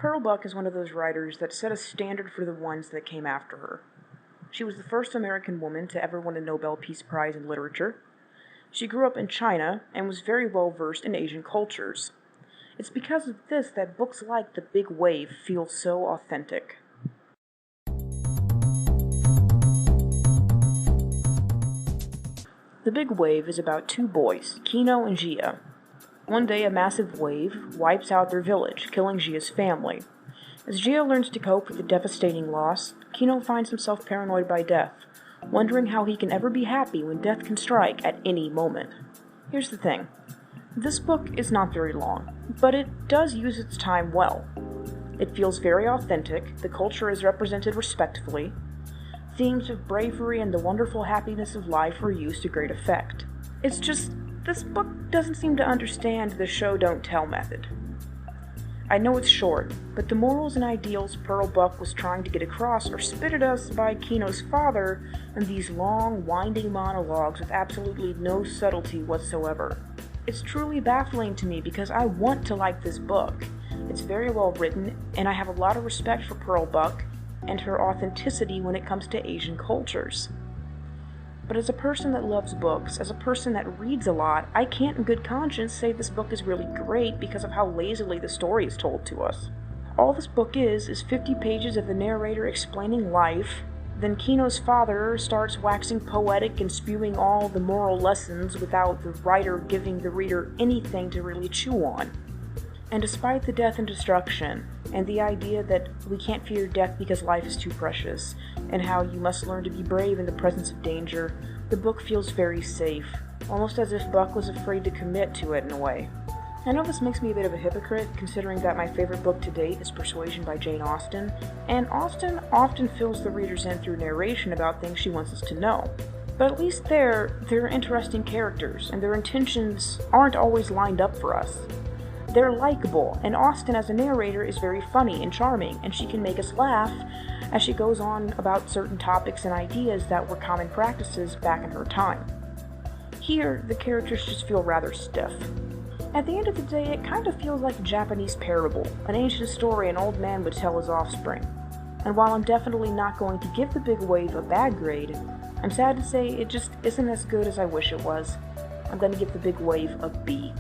Pearl Buck is one of those writers that set a standard for the ones that came after her. She was the first American woman to ever win a Nobel Peace Prize in literature. She grew up in China and was very well versed in Asian cultures. It's because of this that books like The Big Wave feel so authentic. The Big Wave is about two boys, Kino and Jia. One day, a massive wave wipes out their village, killing Jia's family. As Jia learns to cope with the devastating loss, Kino finds himself paranoid by death, wondering how he can ever be happy when death can strike at any moment. Here's the thing. This book is not very long, but it does use its time well. It feels very authentic, the culture is represented respectfully, themes of bravery and the wonderful happiness of life are used to great effect. It's just, this book doesn't seem to understand the show don't tell method. I know it's short, but the morals and ideals Pearl Buck was trying to get across are spit at us by Kino's father in these long, winding monologues with absolutely no subtlety whatsoever. It's truly baffling to me because I want to like this book. It's very well written, and I have a lot of respect for Pearl Buck and her authenticity when it comes to Asian cultures. But as a person that loves books, as a person that reads a lot, I can't in good conscience say this book is really great because of how lazily the story is told to us. All this book is 50 pages of the narrator explaining life, then Kino's father starts waxing poetic and spewing all the moral lessons without the writer giving the reader anything to really chew on. And despite the death and destruction, and the idea that we can't fear death because life is too precious, and how you must learn to be brave in the presence of danger, the book feels very safe, almost as if Buck was afraid to commit to it in a way. I know this makes me a bit of a hypocrite, considering that my favorite book to date is Persuasion by Jane Austen, and Austen often fills the readers in through narration about things she wants us to know. But at least they're interesting characters, and their intentions aren't always lined up for us. They're likable, and Austen as a narrator is very funny and charming, and she can make us laugh as she goes on about certain topics and ideas that were common practices back in her time. Here, the characters just feel rather stiff. At the end of the day, it kind of feels like a Japanese parable, an ancient story an old man would tell his offspring. And while I'm definitely not going to give The Big Wave a bad grade, I'm sad to say it just isn't as good as I wish it was. I'm going to give The Big Wave a B.